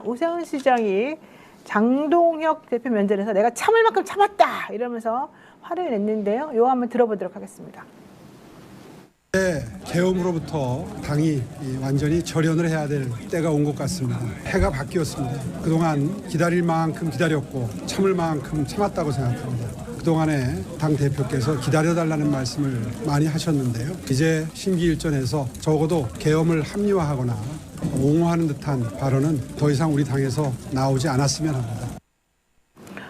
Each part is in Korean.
오세훈 시장이 장동혁 대표 면전에서 내가 참을 만큼 참았다 이러면서 화를 냈는데요. 이거 한번 들어보도록 하겠습니다. 계엄으로부터 당이 완전히 절연을 해야 될 때가 온 것 같습니다. 해가 바뀌었습니다. 그동안 기다릴 만큼 기다렸고 참을 만큼 참았다고 생각합니다. 그동안에 당 대표께서 기다려달라는 말씀을 많이 하셨는데요. 이제 심기일전에서 적어도 계엄을 합리화하거나 옹호하는 듯한 발언은 더 이상 우리 당에서 나오지 않았으면 합니다.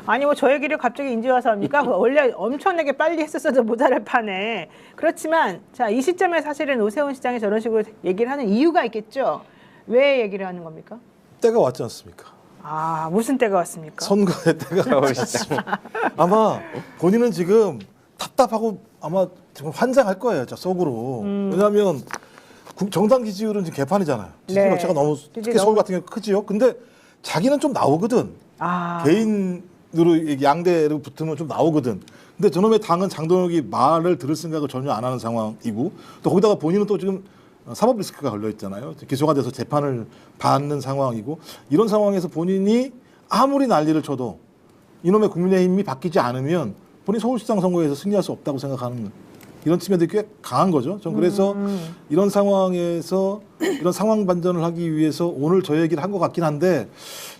아니 뭐 저 얘기를 갑자기 인제 와서 합니까? 원래 엄청나게 빨리 했었어도 모자랄 판에. 그렇지만 자, 이 시점에 사실은 오세훈 시장이 저런 식으로 얘기를 하는 이유가 있겠죠. 왜 얘기를 하는 겁니까? 때가 왔지 않습니까? 아, 무슨 때가 왔습니까? 선거의 때가 왔죠. 아마 본인은 지금 답답하고 아마 지금 환장할 거예요, 저 속으로. 왜냐하면 정당 지지율은 지금 개판이잖아요. 지지율 격차가 너무 특히 서울 같은 경우 크지요. 근데 자기는 좀 나오거든. 개인으로 양대로 붙으면 좀 나오거든. 근데 저놈의 당은 장동혁이 말을 들을 생각을 전혀 안 하는 상황이고 또 거기다가 본인은 또 지금 사법 리스크가 걸려 있잖아요. 기소가 돼서 재판을 받는 상황이고 이런 상황에서 본인이 아무리 난리를 쳐도 이놈의 국민의힘이 바뀌지 않으면 본인 서울시장 선거에서 승리할 수 없다고 생각하는 이런 측면들이 꽤 강한 거죠. 전 그래서 이런 상황에서 이런 상황 반전을 하기 위해서 오늘 저 얘기를 한 것 같긴 한데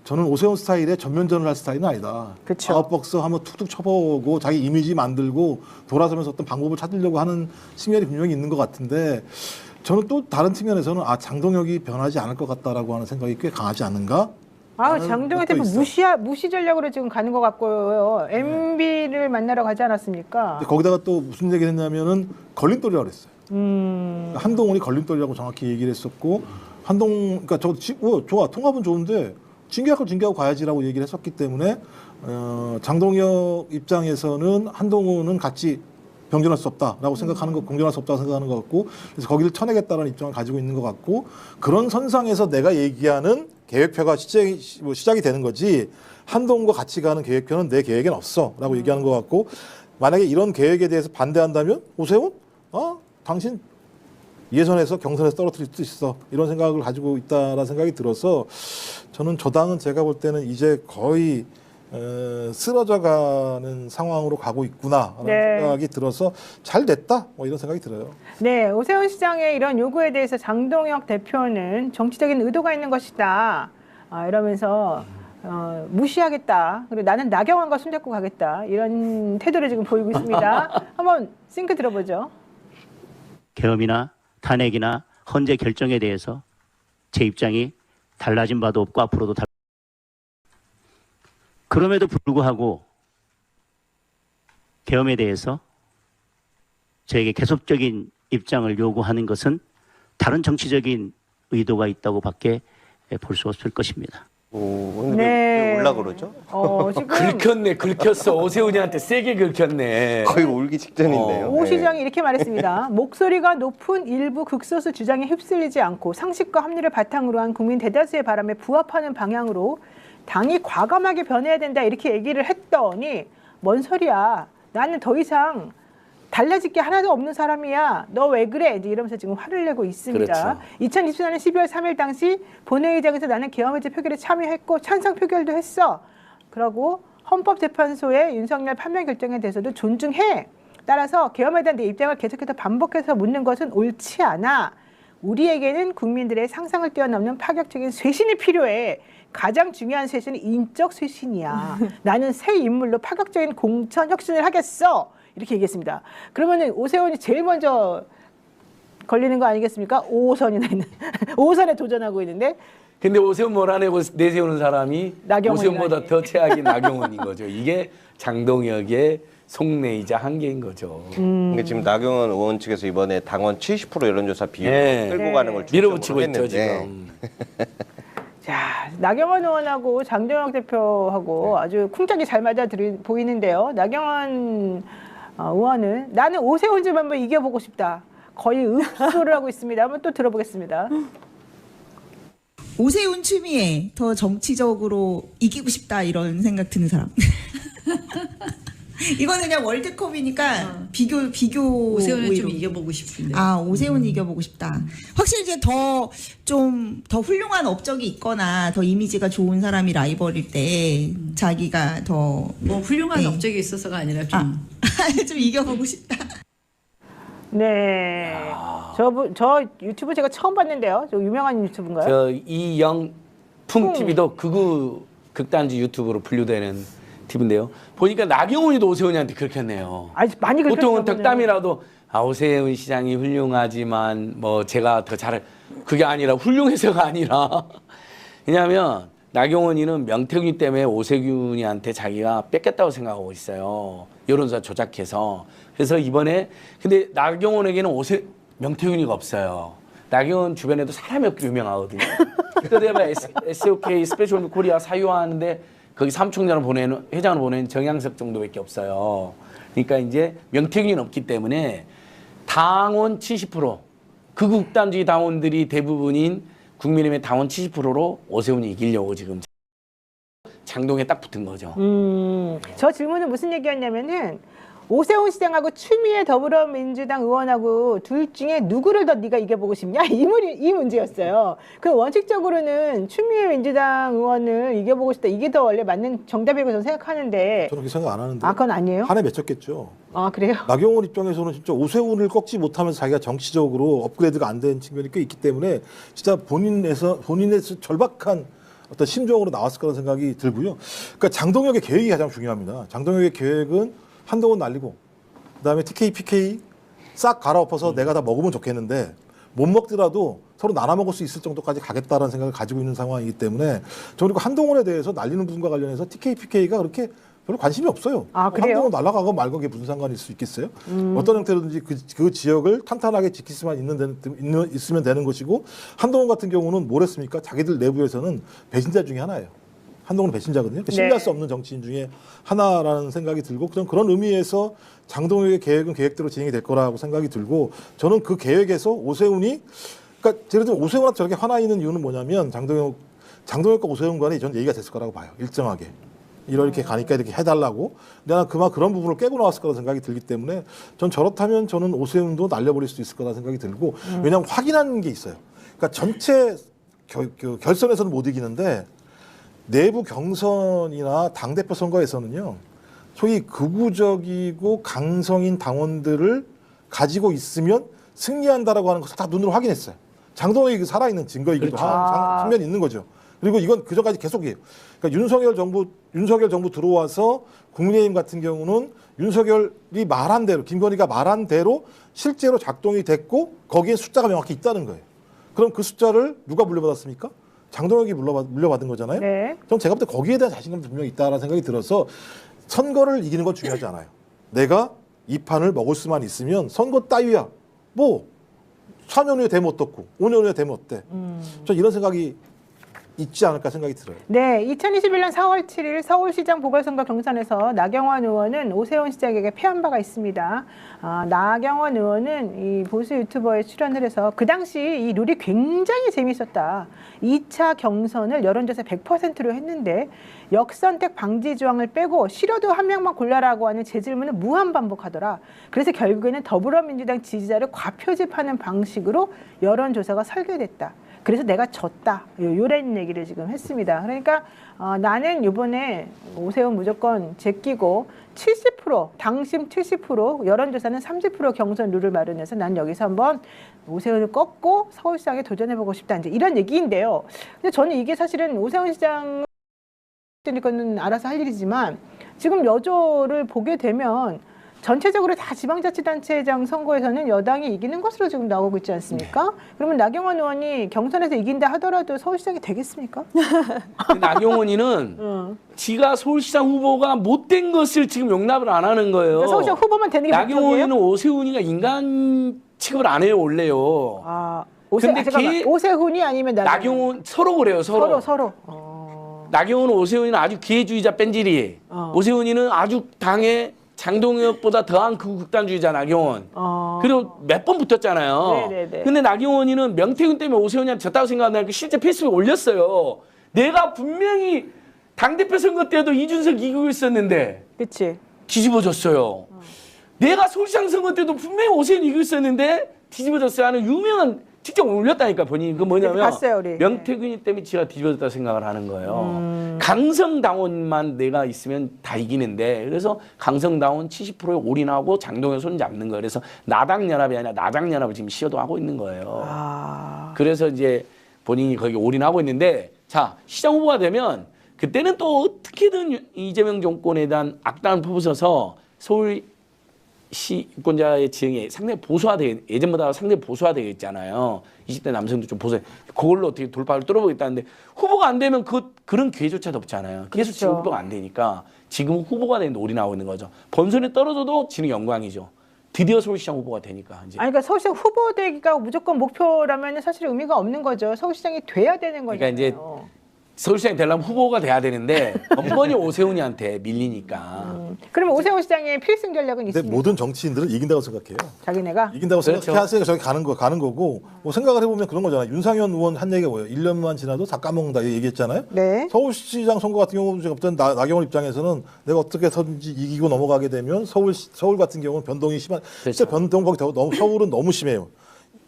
저는 오세훈 스타일의 전면전을 할 스타일은 아니다. 그쵸. 아웃박스 한번 툭툭 쳐보고 자기 이미지 만들고 돌아서면서 어떤 방법을 찾으려고 하는 측면이 분명히 있는 것 같은데 저는 또 다른 측면에서는 장동혁이 변하지 않을 것 같다라고 하는 생각이 꽤 강하지 않는가? 장동혁 대표 무시 전략으로 지금 가는 것 같고요. MB를 만나러 가지 않았습니까? 거기다가 또 무슨 얘기를 했냐면은 걸림돌이라고 그랬어요. 한동훈이 걸림돌이라고 정확히 얘기를 했었고 그러니까 좋아 통합은 좋은데 징계할 걸 징계하고 가야지라고 얘기를 했었기 때문에 장동혁 입장에서는 한동훈은 같이 병존할 수 없다라고 생각하는 거, 공존할 수 없다고 생각하는 것 같고, 그래서 거기를 쳐내겠다는 입장을 가지고 있는 것 같고, 그런 선상에서 내가 얘기하는 계획표가 시작이 되는 거지, 한동훈과 같이 가는 계획표는 내 계획엔 없어라고 얘기하는 것 같고, 만약에 이런 계획에 대해서 반대한다면 오세훈, 당신 예선에서 경선에서 떨어뜨릴 수도 있어 이런 생각을 가지고 있다라는 생각이 들어서 저는 저 당은 제가 볼 때는 이제 거의 쓰러져가는 상황으로 가고 있구나라는 생각이 들어서 잘 됐다 뭐 이런 생각이 들어요. 네, 오세훈 시장의 이런 요구에 대해서 장동혁 대표는 정치적인 의도가 있는 것이다 이러면서 무시하겠다. 그리고 나는 나경원과 손잡고 가겠다 이런 태도를 지금 보이고 있습니다. 한번 싱크 들어보죠. 계엄이나 탄핵이나 헌재 결정에 대해서 제 입장이 달라진 바도 없고 앞으로도 그럼에도 불구하고 계엄에 대해서 저에게 계속적인 입장을 요구하는 것은 다른 정치적인 의도가 있다고 밖에 볼 수 없을 것입니다. 왜 울라 그러죠? 지금 긁혔어. 오세훈이한테 세게 긁혔네. 거의 울기 직전인데요. 오 시장이 이렇게 말했습니다. 목소리가 높은 일부 극소수 주장에 휩쓸리지 않고 상식과 합리를 바탕으로 한 국민 대다수의 바람에 부합하는 방향으로 당이 과감하게 변해야 된다 이렇게 얘기를 했더니 뭔 소리야. 나는 더 이상 달라질 게 하나도 없는 사람이야. 너 왜 그래? 이러면서 지금 화를 내고 있습니다. 그렇죠. 2024년 12월 3일 당시 본회의장에서 나는 계엄해제 표결에 참여했고 찬성 표결도 했어. 그러고 헌법재판소의 윤석열 판명 결정에 대해서도 존중해. 따라서 계엄에 대한 내 입장을 계속해서 반복해서 묻는 것은 옳지 않아. 우리에게는 국민들의 상상을 뛰어넘는 파격적인 쇄신이 필요해. 가장 중요한 쇄신은 인적 쇄신이야. 나는 새 인물로 파격적인 공천 혁신을 하겠어. 이렇게 얘기했습니다. 그러면 오세훈이 제일 먼저 걸리는 거 아니겠습니까? 5호선이나 있는 5호선에 도전하고 있는데. 근데 오세훈 몰아내고 내세우는 사람이 오세훈보다 더 최악인 나경원인 거죠. 이게 장동혁의 속내이자 한계인 거죠. 근데 지금 나경원 의원 측에서 이번에 당원 70% 여론조사 비율 끌고 가는 걸 밀어붙이고 있죠 했는데. 지금. 자, 나경원 의원하고 장동혁 대표하고 아주 쿵짝이 잘 맞아 보이는데요. 나경원 의원은 나는 오세훈 좀 한번 이겨보고 싶다. 거의 읍소를 하고 있습니다. 한번 또 들어보겠습니다. 오세훈 추미애 더 정치적으로 이기고 싶다 이런 생각 드는 사람. 이거는 그냥 월드컵이니까 비교 오세훈은 좀 우위로. 이겨보고 싶은데. 아, 오세훈 이겨보고 싶다. 확실히 이제 더 훌륭한 업적이 있거나 더 이미지가 좋은 사람이 라이벌일 때 자기가 더 뭐 훌륭한 네. 업적이 있어서가 아니라 좀 좀 이겨보고 싶다. 네. 저 유튜브 제가 처음 봤는데요. 저 유명한 유튜브인가요? 저 이영풍 TV도 극우 극단지 유튜브로 분류되는 TV인데요. 보니까 나경원이도 오세훈이한테 그렇게 했네요. 아주 많이 그렇게 보통은 했어요, 덕담이라도 오세훈 시장이 훌륭하지만 뭐 제가 더 잘해. 그게 아니라 훌륭해서가 아니라 왜냐하면 나경원이는 명태균이 때문에 오세훈이한테 자기가 뺏겼다고 생각하고 있어요. 여론조사 조작해서. 그래서 이번에 근데 나경원에게는 명태균이가 없어요. 나경원 주변에도 사람이 없기 유명하거든요. 그때 내가 SOK 스페셜 코리아 사유화하는데 거기 사무총장을 보내는 회장을 보내는 정양석 정도밖에 없어요. 그러니까 이제 명태균이 없기 때문에 당원 70% 극우극단주의 당원들이 대부분인 국민의힘의 당원 70%로 오세훈이 이기려고 지금 장동에 딱 붙은 거죠. 저 질문은 무슨 얘기였냐면은 오세훈 시장하고 추미애 더불어민주당 의원하고 둘 중에 누구를 더 네가 이겨보고 싶냐? 이 문제였어요. 그 원칙적으로는 추미애 민주당 의원을 이겨보고 싶다. 이게 더 원래 맞는 정답이라고 저는 생각하는데. 저는 그렇게 생각 안 하는데. 아, 그건 아니에요? 한 해 맺혔겠죠. 아, 그래요? 나경원 입장에서는 진짜 오세훈을 꺾지 못하면서 자기가 정치적으로 업그레이드가 안 된 측면이 꽤 있기 때문에 진짜 본인의 절박한 어떤 심정으로 나왔을 거라는 생각이 들고요. 그러니까 장동혁의 계획이 가장 중요합니다. 장동혁의 계획은 한동훈 날리고 그다음에 TK, PK 싹 갈아엎어서 내가 다 먹으면 좋겠는데 못 먹더라도 서로 나눠 먹을 수 있을 정도까지 가겠다라는 생각을 가지고 있는 상황이기 때문에 저 그리고 한동훈에 대해서 날리는 부분과 관련해서 TK, PK가 그렇게 별로 관심이 없어요. 아, 그래요? 한동훈 날아가고 말고 그게 무슨 상관이 있을 수 있겠어요? 어떤 형태로든지 그 지역을 탄탄하게 지킬 수만 있으면 되는 것이고 한동훈 같은 경우는 뭘 했습니까? 자기들 내부에서는 배신자 중에 하나예요. 한동훈은 배신자거든요. 그러니까 신뢰할 수 없는 정치인 중에 하나라는 생각이 들고 그런 의미에서 장동혁의 계획은 계획대로 진행이 될 거라고 생각이 들고 저는 그 계획에서 오세훈이 그러니까 예를 들면 오세훈한테 저렇게 화나 있는 이유는 뭐냐면 장동혁과 오세훈 간에 저는 얘기가 됐을 거라고 봐요. 일정하게. 이렇게 가니까 이렇게 해달라고. 내가 그런 부분을 깨고 나왔을 거라는 생각이 들기 때문에 전 저렇다면 저는 오세훈도 날려버릴 수 있을 거라는 생각이 들고 왜냐하면 확인하는 게 있어요. 그러니까 전체 결선에서는 못 이기는데 내부 경선이나 당대표 선거에서는요. 소위 극우적이고 강성인 당원들을 가지고 있으면 승리한다라고 하는 것을 다 눈으로 확인했어요. 장동혁이 살아있는 증거이기도 한 측면이 있는 거죠. 그리고 이건 그전까지 계속이에요. 그러니까 윤석열 정부 들어와서 국민의힘 같은 경우는 윤석열이 말한 대로 김건희가 말한 대로 실제로 작동이 됐고 거기에 숫자가 명확히 있다는 거예요. 그럼 그 숫자를 누가 물려받았습니까? 장동혁이 물려받은 거잖아요. 네. 전 제가 볼 때 거기에 대한 자신감도 분명히 있다라는 생각이 들어서 선거를 이기는 건 중요하지 않아요. 내가 이 판을 먹을 수만 있으면 선거 따위야. 뭐 4년 후에 되면 어떻고 5년 후에 되면 어때. 전 이런 생각이 있지 않을까 생각이 들어요. 네, 2021년 4월 7일 서울시장 보궐선거 경선에서 나경원 의원은 오세훈 시장에게 패한 바가 있습니다. 나경원 의원은 이 보수 유튜버에 출연을 해서 그 당시 이 룰이 굉장히 재밌었다. 2차 경선을 여론조사 100%로 했는데 역선택 방지 조항을 빼고 싫어도 한 명만 골라라고 하는 재질문을 무한 반복하더라. 그래서 결국에는 더불어민주당 지지자를 과표집하는 방식으로 여론조사가 설계됐다. 그래서 내가 졌다. 이런 얘기를 지금 했습니다. 그러니까 나는 이번에 오세훈 무조건 제끼고 70% 당심 70% 여론조사는 30% 경선 룰을 마련해서 난 여기서 한번 오세훈을 꺾고 서울시장에 도전해보고 싶다. 이제 이런 얘기인데요. 근데 저는 이게 사실은 오세훈 시장 되니까는 알아서 할 일이지만 지금 여조를 보게 되면 전체적으로 다 지방자치단체장 선거에서는 여당이 이기는 것으로 지금 나오고 있지 않습니까? 그러면 나경원 의원이 경선에서 이긴다 하더라도 서울시장이 되겠습니까? 나경원이는 지가 서울시장 후보가 못된 것을 지금 용납을 안 하는 거예요. 그러니까 서울시장 후보만 되는 게 목적이에요? 나경원이는 오세훈이가 인간 취급을 안 해요 원래요. 오세훈이 아니면 나경원 서로 그래요 서로. 나경원은 오세훈이는 아주 기회주의자 뺀질이. 오세훈이는 아주 당의 장동혁보다 더한 극단주의자 나경원. 그리고 몇 번 붙었잖아요. 네네네. 근데 나경원이는 명태균 때문에 오세훈이한테 졌다고 생각하니까 실제 페이스북에 올렸어요. 내가 분명히 당대표 선거 때도 이준석 이기고 있었는데. 그치. 뒤집어졌어요. 내가 서울시장 선거 때도 분명히 오세훈이 이기고 있었는데 뒤집어졌어요 하는 유명한 직접 올렸다니까 본인이. 그 뭐냐면 봤어요, 우리. 명태균이 때문에 지가 뒤집어졌다 생각을 하는 거예요. 강성당원만 내가 있으면 다 이기는데 그래서 강성당원 70%에 올인하고 장동현 손 잡는 거예요. 그래서 나당연합이 아니라 나장연합을 지금 시도하고 있는 거예요. 그래서 이제 본인이 거기 올인하고 있는데 자 시장 후보가 되면 그때는 또 어떻게든 이재명 정권에 대한 악당을 퍼부어서 서울시 유권자의 지형이 상당히 보수화되게 예전보다 상당히 보수화되어 있잖아요. 20대 남성도 좀 보수. 그걸로 어떻게 돌파를 뚫어보겠다는데 후보가 안 되면 그런 기회조차도 없잖아요. 계속 지금 그렇죠. 후보가 안 되니까 지금 후보가 되는데 올인하고 있는 거죠. 본선에 떨어져도 지는 영광이죠. 드디어 서울시장 후보가 되니까 이제. 아니, 그러니까 서울시장 후보 되기가 무조건 목표라면 사실 의미가 없는 거죠. 서울시장이 돼야 되는 거잖아요. 그러니까 이제 서울시장이 되려면 후보가 돼야 되는데 번번이 오세훈이한테 밀리니까. 그러면 오세훈 시장의 필승 전략은 근데 있습니까? 모든 정치인들은 이긴다고 생각해요. 자기네가? 이긴다고 그렇죠. 생각했으니까 저기 가는 거고 뭐 생각을 해보면 그런 거잖아요. 윤상현 의원 한 얘기가 뭐예요? 1년만 지나도 다 까먹는다 이 얘기했잖아요. 네. 서울시장 선거 같은 경우는 어떤 나경원 입장에서는 내가 어떻게 해서든지 이기고 넘어가게 되면 서울 같은 경우는 변동이 심한. 진짜 변동폭이 너무 서울은 너무 심해요.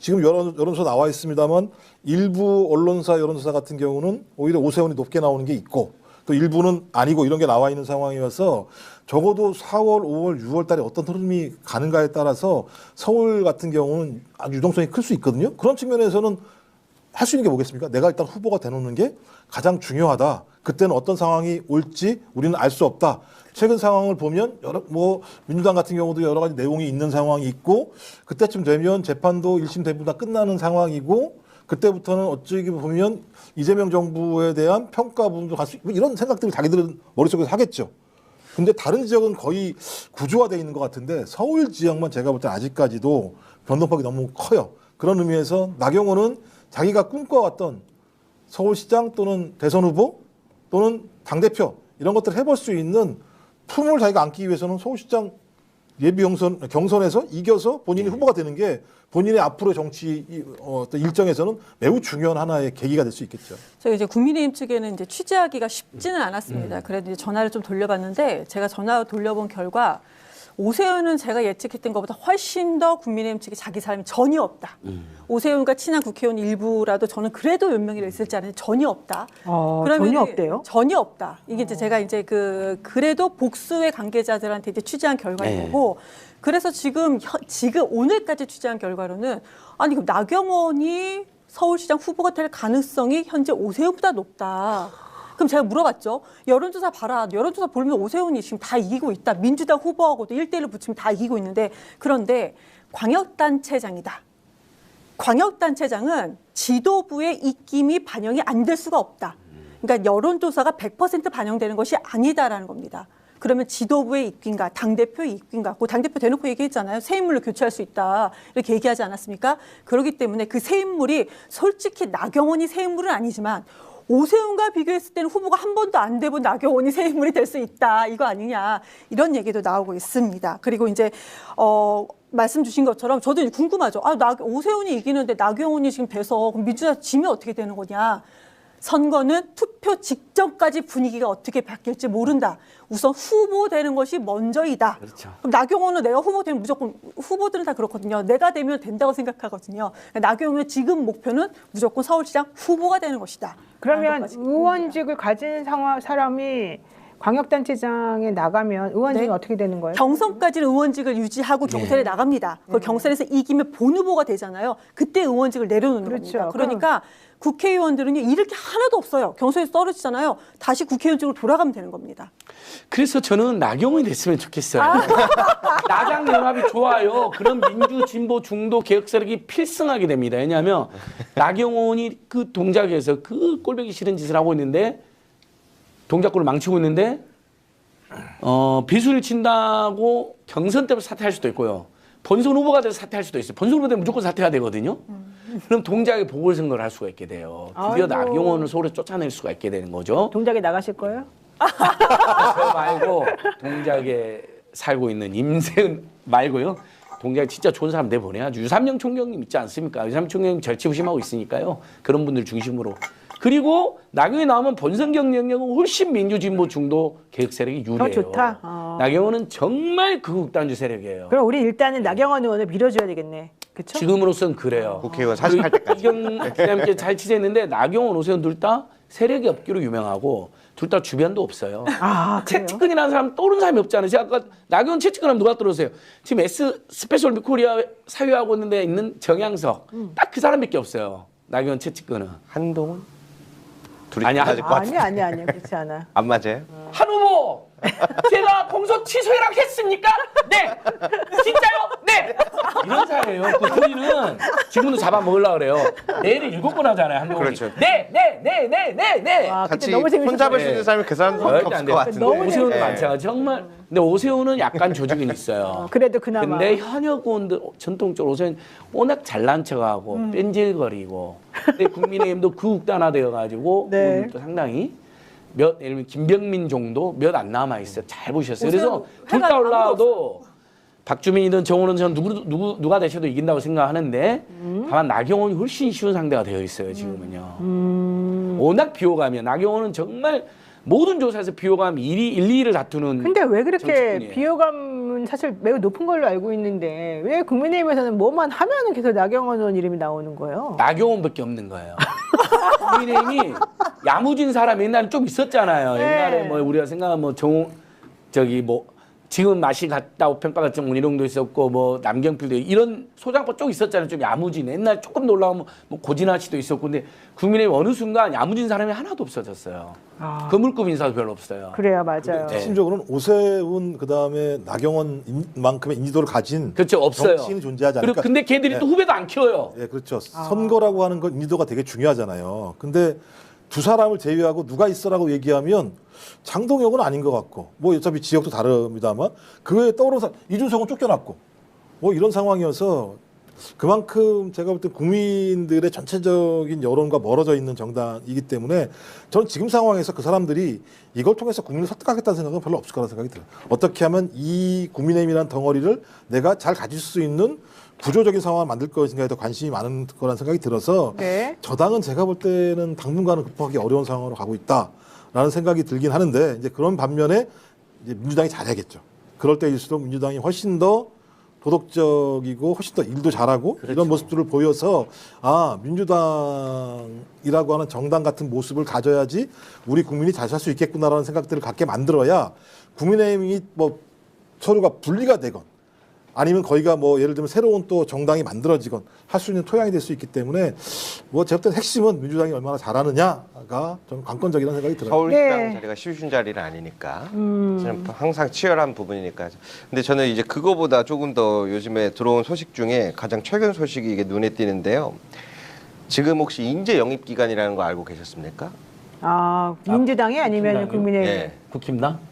지금 여론조사 나와 있습니다만 일부 언론사 여론조사 같은 경우는 오히려 오세훈이 높게 나오는 게 있고 또 일부는 아니고 이런 게 나와 있는 상황이어서 적어도 4월, 5월, 6월 달에 어떤 흐름이 가는가에 따라서 서울 같은 경우는 아주 유동성이 클 수 있거든요. 그런 측면에서는 할 수 있는 게 뭐겠습니까? 내가 일단 후보가 되놓는 게 가장 중요하다. 그때는 어떤 상황이 올지 우리는 알 수 없다. 최근 상황을 보면 민주당 같은 경우도 여러 가지 내용이 있는 상황이 있고 그때쯤 되면 재판도 1심 대부 다 끝나는 상황이고 그때부터는 어찌 보면 이재명 정부에 대한 평가 부분도 갈 수 있고 이런 생각들을 자기들은 머릿속에서 하겠죠. 근데 다른 지역은 거의 구조화되어 있는 것 같은데 서울 지역만 제가 볼 때 아직까지도 변동폭이 너무 커요. 그런 의미에서 나경원은 자기가 꿈꿔왔던 서울시장 또는 대선 후보 또는 당대표 이런 것들을 해볼 수 있는 품을 자기가 안기 위해서는 서울시장 예비 경선에서 이겨서 본인이 후보가 되는 게 본인의 앞으로의 정치 어떤 일정에서는 매우 중요한 하나의 계기가 될 수 있겠죠. 저희 이제 국민의힘 측에는 이제 취재하기가 쉽지는 않았습니다. 그래도 이제 전화를 좀 돌려봤는데 제가 전화 돌려본 결과 오세훈은 제가 예측했던 것보다 훨씬 더 국민의힘 측에 자기 사람이 전혀 없다. 오세훈과 친한 국회의원 일부라도 저는 그래도 몇 명이라 있을지 알았는데 전혀 없다. 전혀 없대요? 전혀 없다. 이게 이제 제가 이제 그래도 복수의 관계자들한테 이제 취재한 결과인 거고 그래서 지금 오늘까지 취재한 결과로는 아니 그럼 나경원이 서울시장 후보가 될 가능성이 현재 오세훈보다 높다. 그럼 제가 물어봤죠. 여론조사 봐라. 여론조사 보면 오세훈이 지금 다 이기고 있다. 민주당 후보하고도 1대1을 붙이면 다 이기고 있는데 그런데 광역단체장이다. 광역단체장은 지도부의 입김이 반영이 안 될 수가 없다. 그러니까 여론조사가 100% 반영되는 것이 아니다라는 겁니다. 그러면 지도부의 입김과 당대표의 입김과 그 당대표 대놓고 얘기했잖아요. 새 인물로 교체할 수 있다. 이렇게 얘기하지 않았습니까? 그렇기 때문에 그 새 인물이 솔직히 나경원이 새 인물은 아니지만 오세훈과 비교했을 때는 후보가 한 번도 안 돼본 나경원이 새 인물이 될 수 있다. 이거 아니냐. 이런 얘기도 나오고 있습니다. 그리고 이제 말씀 주신 것처럼 저도 궁금하죠. 오세훈이 이기는데 나경원이 지금 돼서 그럼 민주당 지면 어떻게 되는 거냐. 선거는 투표 직전까지 분위기가 어떻게 바뀔지 모른다. 우선 후보되는 것이 먼저이다. 그렇죠. 그럼 나경원은 내가 후보되면 무조건 후보들은 다 그렇거든요. 내가 되면 된다고 생각하거든요. 나경원의 지금 목표는 무조건 서울시장 후보가 되는 것이다. 그러면 의원직을 가진 사람이 광역단체장에 나가면 의원직이 네. 어떻게 되는 거예요? 경선까지는 의원직을 유지하고 경선에 나갑니다. 그 경선에서 이기면 본 후보가 되잖아요. 그때 의원직을 내려놓는 그렇죠. 겁니다. 그러니까 국회의원들은 잃을 게 하나도 없어요. 경선에서 떨어지잖아요. 다시 국회의원직으로 돌아가면 되는 겁니다. 그래서 저는 나경원이 됐으면 좋겠어요. 나장연합이 좋아요. 그런 민주, 진보, 중도 개혁 세력이 필승하게 됩니다. 왜냐하면 나경원이 그 동작에서 그 꼴보기 싫은 짓을 하고 있는데 동작골을 망치고 있는데 비수를 친다고 경선 때부터 사퇴할 수도 있고요. 본선 후보가 돼서 사퇴할 수도 있어요. 본선 후보 되면 무조건 사퇴가 되거든요. 그럼 동작에 보궐선거를 할 수가 있게 돼요. 드디어 나경원을 서울에 쫓아낼 수가 있게 되는 거죠. 동작에 나가실 거예요? 저 말고 동작에 살고 있는 임세은 말고요. 동작에 진짜 좋은 사람 내보내야죠. 유삼영 총경님 있지 않습니까? 유삼영 총경님 절치부심하고 있으니까요. 그런 분들 중심으로 그리고 나경원이 나오면 본선 경쟁력은 훨씬 민주진보 중도 개혁 세력이 유리해요. 더 좋다. 나경원은 정말 극우단주 세력이에요. 그럼 우리 일단은 나경원 의원을 밀어줘야 되겠네. 그렇죠? 지금으로서는 그래요. 국회의원 48대까지. 이경 잘 치재했는데 나경원, 오세훈 둘 다 세력이 없기로 유명하고 둘 다 주변도 없어요. 아, 그래요? 채찍근이라는 사람 떠오른 사람이 없잖아요. 제가 아까 나경원 채찍근하면 누가 떠오르세요? 지금 스페셜 올림픽 코리아 사유하고 있는데 있는 정양석 딱 그 사람밖에 없어요. 나경원 채찍근은. 한동훈? 둘이 아니야, 맞을 것 같아. 아니 그렇지 않아. 안 맞아요? 한 후보 제가 공소 취소해라 했습니까? 네. 진짜요? 네. 이런 사람이에요. 그 둘이는 지금도 잡아먹으려고 그래요. 내일을 7번 하잖아요. 한동훈이. 그렇죠. 네. 와, 같이 그때 너무 재밌었어요. 손잡을 수 있는 사람이 그 사람밖에 없을 것 같은데. 너무 오세훈은 네. 많잖아요. 정말. 근데 오세훈은 약간 조직은 있어요. 그래도 그나마. 근데 현역 의원들 전통적으로 오세훈 워낙 잘난 척하고 뺀질거리고. 근데 국민의힘도 극단화되어가지고 네. 오늘도 상당히 예를 들면 김병민 정도 몇 안 남아 있어요. 잘 보셨어요. 그래서 오세훈 둘 다 회가 올라와도 박주민이든 정호는 전 누가 되셔도 이긴다고 생각하는데 다만 나경원이 훨씬 쉬운 상대가 되어 있어요. 지금은요. 워낙 비호감이에요. 나경원은 정말 모든 조사에서 비호감 1위, 1, 2위를 다투는. 근데 왜 그렇게 정치꾼이에요. 비호감은 사실 매우 높은 걸로 알고 있는데 왜 국민의힘에서는 뭐만 하면은 계속 나경원 의원 이름이 나오는 거예요? 나경원밖에 없는 거예요. 국민의힘이 야무진 사람 옛날에 좀 있었잖아요. 네. 옛날에 뭐 우리가 생각하면 뭐 지금 맛이 같다고 평가가 좀 운이롱도 있었고 뭐 남경필도 이런 소장파 쪽 있었잖아요. 좀 야무진. 옛날 조금 더 올라가면 뭐 고진아 씨도 있었고 근데 국민의힘 어느 순간 야무진 사람이 하나도 없어졌어요. 거물급 인사도 별로 없어요. 그래요, 맞아요. 네. 핵심적으로는 오세훈 그다음에 나경원만큼의 인지도를 가진 그렇죠. 없어요. 정치인이 존재하지 그리고 않을까. 근데 걔들이 또 후배도 안 키워요. 예, 그렇죠. 선거라고 하는 건 인지도가 되게 중요하잖아요. 근데 두 사람을 제외하고 누가 있어라고 얘기하면 장동혁은 아닌 것 같고 뭐 어차피 지역도 다릅니다만 그 외에 떠오르는 사람 이준석은 쫓겨났고 뭐 이런 상황이어서 그만큼 제가 볼 때 국민들의 전체적인 여론과 멀어져 있는 정당이기 때문에 저는 지금 상황에서 그 사람들이 이걸 통해서 국민을 설득하겠다는 생각은 별로 없을 거라는 생각이 들어요. 어떻게 하면 이 국민의힘이라는 덩어리를 내가 잘 가질 수 있는 구조적인 상황을 만들 것인가에 더 관심이 많은 거라는 생각이 들어서 네. 저당은 제가 볼 때는 당분간은 극복하기 어려운 상황으로 가고 있다라는 생각이 들긴 하는데 이제 그런 반면에 이제 민주당이 잘해야겠죠. 그럴 때일수록 민주당이 훨씬 더 도덕적이고 훨씬 더 일도 잘하고 그렇죠. 이런 모습들을 보여서 민주당이라고 하는 정당 같은 모습을 가져야지 우리 국민이 잘 살 수 있겠구나라는 생각들을 갖게 만들어야 국민의힘이 뭐 서로가 분리가 되건 아니면 거기가 뭐 예를 들면 새로운 또 정당이 만들어지건 할 수 있는 토양이 될 수 있기 때문에 뭐 제가 볼 때 핵심은 민주당이 얼마나 잘하느냐가 좀 관건적이라는 생각이 들어요. 서울시장 네. 자리가 쉬운 자리는 아니니까 저는 항상 치열한 부분이니까. 근데 저는 이제 그거보다 조금 더 요즘에 들어온 소식 중에 가장 최근 소식이 이게 눈에 띄는데요. 지금 혹시 인재 영입 기간이라는 거 알고 계셨습니까? 민주당이 아니면 민주당이요? 국민의힘? 네. 국힘당?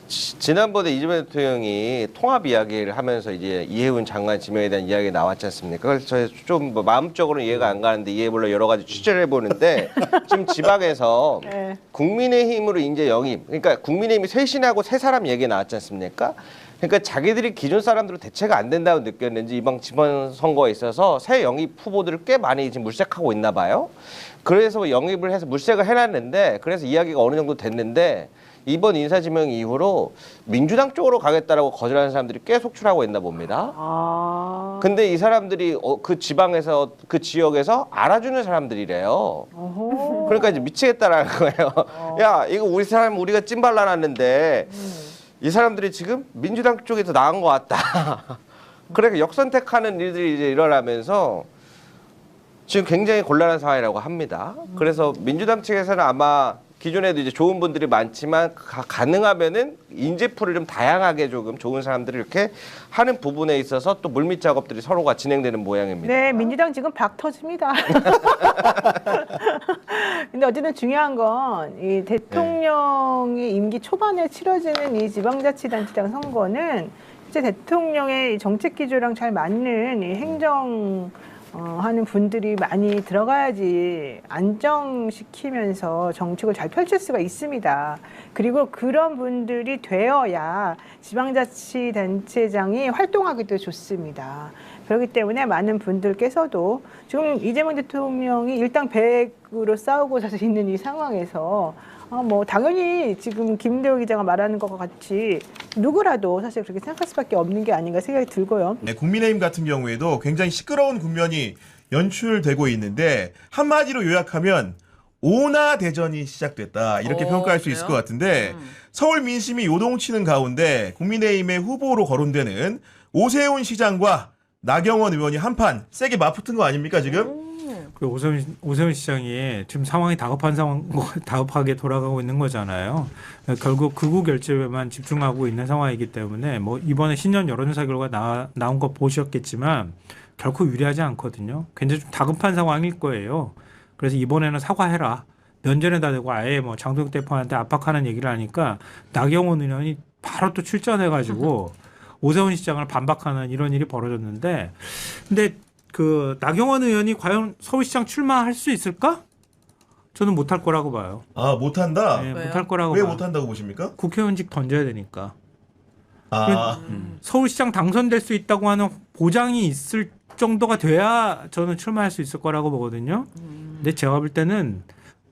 지난번에 이재명 대통령이 통합 이야기를 하면서 이제 이해운 장관 지명에 대한 이야기가 나왔지 않습니까? 그래서 좀 뭐 마음적으로는 이해가 안 가는데 이해 물론 여러 가지 취재를 해보는데 지금 지방에서 네. 국민의힘으로 인재 영입, 그러니까 국민의힘이 쇄신하고 새 사람 얘기 나왔지 않습니까? 그러니까 자기들이 기존 사람들로 대체가 안 된다고 느꼈는지 이번 지방선거에 있어서 새 영입 후보들을 꽤 많이 지금 물색하고 있나 봐요. 그래서 영입을 해서 물색을 해놨는데 그래서 이야기가 어느 정도 됐는데 이번 인사지명 이후로 민주당 쪽으로 가겠다라고 거절하는 사람들이 꽤 속출하고 있나 봅니다. 근데 이 사람들이 그 지방에서 그 지역에서 알아주는 사람들이래요. 그러니까 이제 미치겠다라는 거예요. 야, 이거 우리 사람 우리가 찐발라놨는데 이 사람들이 지금 민주당 쪽이 더 나은 것 같다. 그러니까 역선택하는 일들이 이제 일어나면서 지금 굉장히 곤란한 상황이라고 합니다. 그래서 민주당 측에서는 아마 기존에도 이제 좋은 분들이 많지만 가능하면은 인재풀을 좀 다양하게 조금 좋은 사람들을 이렇게 하는 부분에 있어서 또 물밑 작업들이 서로가 진행되는 모양입니다. 네, 민주당 지금 박 터집니다. 근데 어쨌든 중요한 건 이 대통령이 임기 초반에 치러지는 이 지방자치단체장 선거는 실제 대통령의 정책 기조랑 잘 맞는 이 행정 하는 분들이 많이 들어가야지 안정시키면서 정책을 잘 펼칠 수가 있습니다. 그리고 그런 분들이 되어야 지방자치단체장이 활동하기도 좋습니다. 그렇기 때문에 많은 분들께서도 지금 이재명 대통령이 일당백으로 싸우고 있는 이 상황에서 뭐 당연히 지금 김대호 기자가 말하는 것과 같이 누구라도 사실 그렇게 생각할 수밖에 없는 게 아닌가 생각이 들고요. 네, 국민의힘 같은 경우에도 굉장히 시끄러운 국면이 연출되고 있는데 한마디로 요약하면 오나 대전이 시작됐다 이렇게 평가할 수 있을 것 같은데 서울 민심이 요동치는 가운데 국민의힘의 후보로 거론되는 오세훈 시장과 나경원 의원이 한판 세게 맞붙은 거 아닙니까 지금? 그 오세훈 시장이 지금 상황이 다급하게 돌아가고 있는 거잖아요. 결국 극우 결집에만 집중하고 있는 상황이기 때문에 뭐 이번에 신년 여론조사 결과 나온 거 보셨겠지만 결코 유리하지 않거든요. 굉장히 좀 다급한 상황일 거예요. 그래서 이번에는 사과해라. 면전에다 대고 아예 뭐 장동혁 대표한테 압박하는 얘기를 하니까 나경원 의원이 바로 또 출전해가지고 오세훈 시장을 반박하는 이런 일이 벌어졌는데, 근데 그 나경원 의원이 과연 서울시장 출마할 수 있을까? 저는 못할 거라고 봐요. 아 못한다? 네, 못할 거라고 왜 봐요. 못한다고 보십니까? 국회의원직 던져야 되니까. 아 서울시장 당선될 수 있다고 하는 보장이 있을 정도가 돼야 저는 출마할 수 있을 거라고 보거든요. 근데 제가 볼 때는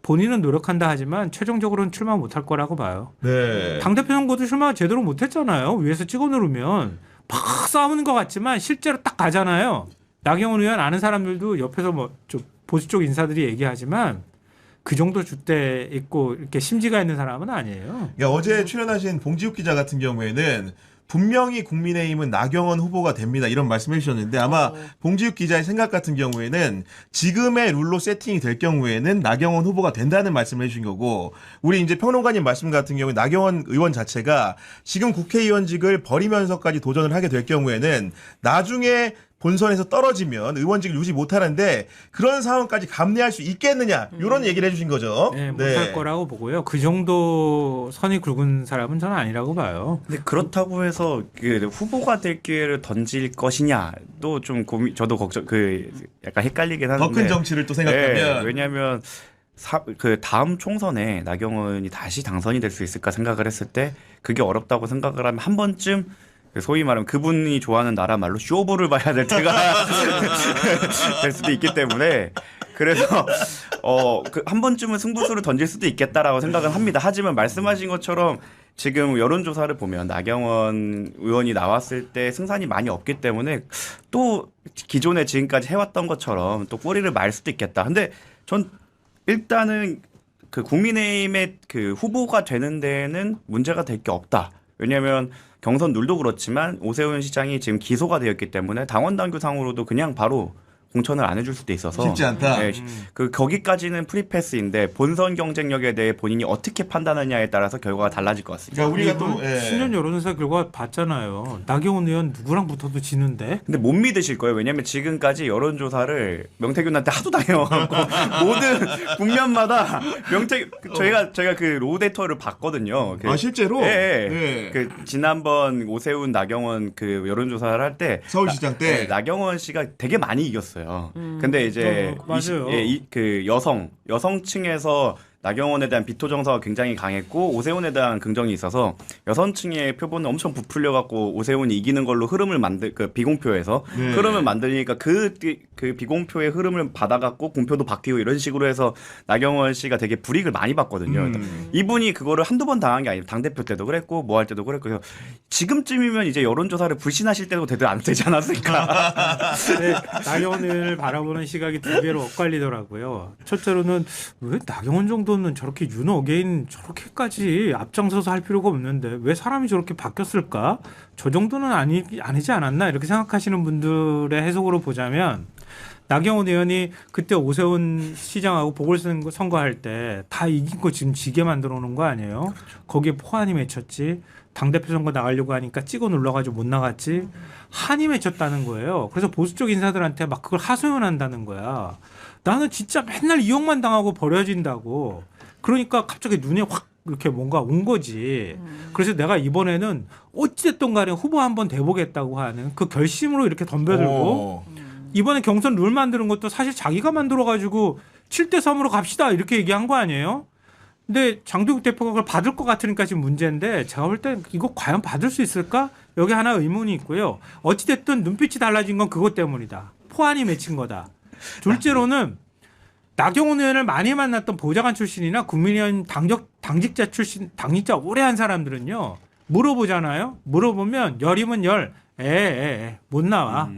본인은 노력한다 하지만 최종적으로는 출마 못할 거라고 봐요. 네. 당대표 선거도 출마 제대로 못했잖아요. 위에서 찍어 누르면 막 싸우는 것 같지만 실제로 딱 가잖아요. 나경원 의원 아는 사람들도 옆에서 뭐 좀 보수 쪽 인사들이 얘기하지만 그 정도 줏대 있고 이렇게 심지가 있는 사람은 아니에요. 그러니까 어제 출연하신 봉지욱 기자 같은 경우에는 분명히 국민의힘은 나경원 후보가 됩니다. 이런 말씀해 주셨는데 아마 봉지욱 기자의 생각 같은 경우에는 지금의 룰로 세팅이 될 경우에는 나경원 후보가 된다는 말씀을 해주신 거고, 우리 이제 평론가님 말씀 같은 경우에 나경원 의원 자체가 지금 국회의원직을 버리면서까지 도전을 하게 될 경우에는 나중에 본선에서 떨어지면 의원직을 유지 못하는데 그런 상황까지 감내할 수 있겠느냐 이런 얘기를 해주신 거죠. 네, 못할 거라고 보고요. 그 정도 선이 굵은 사람은 저는 아니라고 봐요. 근데 그렇다고 해서 그 후보가 될 기회를 던질 것이냐도 좀 저도 약간 헷갈리긴 하는데. 더 큰 정치를 또 생각하면. 네, 왜냐하면 그 다음 총선에 나경원이 다시 당선이 될 수 있을까 생각을 했을 때 그게 어렵다고 생각을 하면 한 번쯤 소위 말하면 그분이 좋아하는 나라 말로 쇼부를 봐야 될 때가 될 수도 있기 때문에, 그래서 한 번쯤은 승부수를 던질 수도 있겠다라고 생각은 합니다. 하지만 말씀하신 것처럼 지금 여론조사를 보면 나경원 의원이 나왔을 때 승산이 많이 없기 때문에 또 기존에 지금까지 해왔던 것처럼 또 꼬리를 말 수도 있겠다. 근데 전 일단은 그 국민의힘의 그 후보가 되는 데에는 문제가 될 게 없다. 왜냐하면 경선 룰도 그렇지만 오세훈 시장이 지금 기소가 되었기 때문에 당원 당규상으로도 그냥 바로 공천을 안 해줄 수도 있어서 쉽지 않다. 네, 거기까지는 프리패스인데 본선 경쟁력에 대해 본인이 어떻게 판단하냐에 따라서 결과가 달라질 것 같습니다. 그러니까 우리가 또 신년 여론조사 결과 봤잖아요. 나경원 의원 누구랑 붙어도 지는데. 근데 못 믿으실 거예요. 왜냐하면 지금까지 여론조사를 명태균한테 하도 당해와갖고 모든 국면마다 저희가 그 로데이터를 봤거든요. 아 실제로? 네. 네. 그 지난번 오세훈 나경원 그 여론조사를 할 때 서울시장 때 나경원 씨가 되게 많이 이겼어요. 근데 이제 맞아요. 그 여성층에서 나경원에 대한 비토 정서가 굉장히 강했고 오세훈에 대한 긍정이 있어서 여성층의 표본은 엄청 부풀려 갖고 오세훈이 이기는 걸로 흐름을 그 비공표에서 흐름을 만드니까 그 비공표의 흐름을 받아 갖고 공표도 바뀌고 이런 식으로 해서 나경원 씨가 되게 불이익을 많이 받거든요. 이분이 그거를 한두 번 당한 게 아니고 당대표 때도 그랬고 뭐 할 때도 그랬고, 그래서 지금쯤이면 이제 여론조사를 불신하실 때도 되도 안 되지 않았을까. 네, 나경원 의원을 바라보는 시각이 두 개로 엇갈리더라고요. 첫째로는 왜 나경원 정도는 저렇게 윤어게인 저렇게까지 앞장서서 할 필요가 없는데 왜 사람이 저렇게 바뀌었을까? 저 정도는 아니지 않았나? 이렇게 생각하시는 분들의 해석으로 보자면 나경원 의원이 그때 오세훈 시장하고 보궐선거할 때 다 이긴 거 지금 지게 만들어 놓은 거 아니에요? 그렇죠. 거기에 포한이 맺혔지. 당대표 선거 나가려고 하니까 찍어 눌러가지고 못 나갔지. 한이 맺혔다는 거예요. 그래서 보수 쪽 인사들한테 막 그걸 하소연한다는 거야. 나는 진짜 맨날 이용만 당하고 버려진다고. 그러니까 갑자기 눈에 확 이렇게 뭔가 온 거지. 그래서 내가 이번에는 어찌됐든 간에 후보 한번 돼보겠다고 하는 그 결심으로 이렇게 덤벼들고 이번에 경선 룰 만드는 것도 사실 자기가 만들어가지고 7대3으로 갑시다 이렇게 얘기한 거 아니에요? 근데 장동욱 대표가 그걸 받을 것 같으니까 지금 문제인데 제가 볼 땐 이거 과연 받을 수 있을까? 여기 하나 의문이 있고요. 어찌됐든 눈빛이 달라진 건 그것 때문이다. 포안이 맺힌 거다. 둘째로는 나경원 의원을 많이 만났던 보좌관 출신이나 국민의원 당직자 출신, 당직자 오래 한 사람들은요. 물어보잖아요. 물어보면 열이면 열. 못 나와.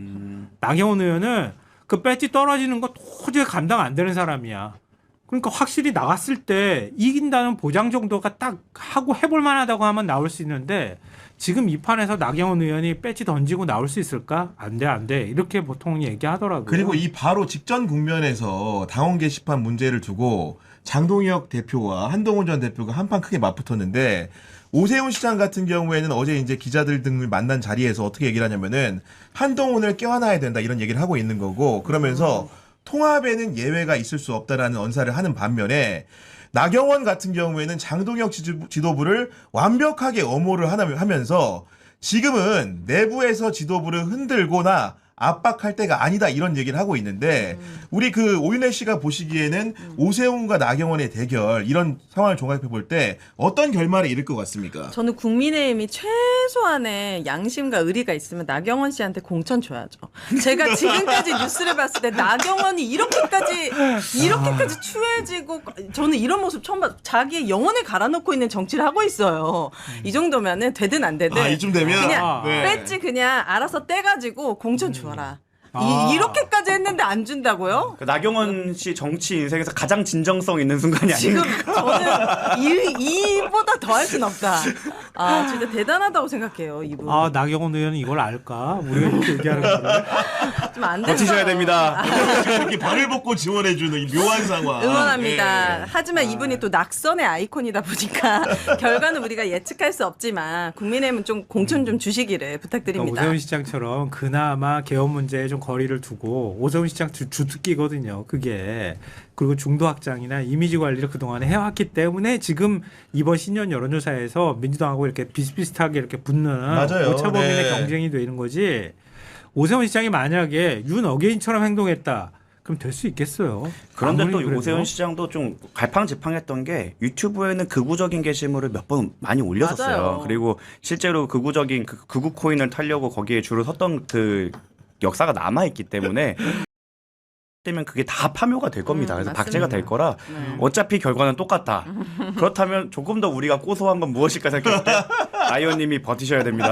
나경원 의원은 그 배지 떨어지는 거 도저히 감당 안 되는 사람이야. 그러니까 확실히 나갔을 때 이긴다는 보장 정도가 딱 하고 해볼 만하다고 하면 나올 수 있는데 지금 이 판에서 나경원 의원이 배지 던지고 나올 수 있을까? 안 돼. 이렇게 보통 얘기하더라고요. 그리고 이 바로 직전 국면에서 당원 게시판 문제를 두고 장동혁 대표와 한동훈 전 대표가 한판 크게 맞붙었는데 오세훈 시장 같은 경우에는 어제 이제 기자들 등을 만난 자리에서 어떻게 얘기를 하냐면은 한동훈을 껴안아야 된다 이런 얘기를 하고 있는 거고 그러면서 통합에는 예외가 있을 수 없다라는 언사를 하는 반면에 나경원 같은 경우에는 장동혁 지도부를 완벽하게 엄호를 하면서 지금은 내부에서 지도부를 흔들거나 압박할 때가 아니다 이런 얘기를 하고 있는데 우리 그 오윤혜 씨가 보시기에는 오세훈과 나경원의 대결 이런 상황을 종합해 볼 때 어떤 결말에 이를 것 같습니까? 저는 국민의힘이 최소한의 양심과 의리가 있으면 나경원 씨한테 공천 줘야죠. 제가 지금까지 뉴스를 봤을 때 나경원이 이렇게까지 추해지고 저는 이런 모습 처음 봤어요. 자기의 영혼을 갈아놓고 있는 정치를 하고 있어요. 이 정도면은 되든 안 되든 이쯤 되면 그냥 네. 배지 그냥 알아서 떼가지고 공천 줘라. 이렇게까지 했는데 안 준다고요? 나경원 씨 정치 인생에서 가장 진정성 있는 순간이 지금 아닙니까? 저는 이보다 더 할 수는 없다. 진짜 대단하다고 생각해요, 이분. 나경원 의원은 이걸 알까? 우리가 이렇게 얘기하는 거를. 좀 안 된다. 버티셔야 됩니다. 이렇게 발을 벗고 지원해주는 이 묘한 상황. 응원합니다. 예. 하지만 이분이 또 낙선의 아이콘이다 보니까 결과는 우리가 예측할 수 없지만 국민의힘은 좀 공천 좀 주시기를 부탁드립니다. 그러니까 오세훈 시장처럼 그나마 개헌 문제에 좀 거리를 두고 오세훈 시장 주특기거든요. 그게. 그리고 중도 확장이나 이미지 관리를 그동안에 해왔기 때문에 지금 이번 신년 여론조사에서 민주당하고 이렇게 비슷비슷하게 이렇게 붙는 맞아요. 오차범위의 네. 경쟁이 되는 거지. 오세훈 시장이 만약에 윤 어게인처럼 행동했다. 그럼 될 수 있겠어요. 그런데 또 아무리 그래도. 오세훈 시장도 좀 갈팡질팡했던 게 유튜브에는 극우적인 게시물을 몇 번 많이 올렸었어요. 맞아요. 그리고 실제로 극우적인 극우 코인을 타려고 거기에 줄을 섰던 그 역사가 남아있기 때문에 되면 그게 다 파묘가 될 겁니다. 그래서 맞습니다. 박제가 될 거라 어차피 결과는 똑같다. 그렇다면 조금 더 우리가 고소한 건 무엇일까 생각할 때 아 의원님이 버티셔야 됩니다.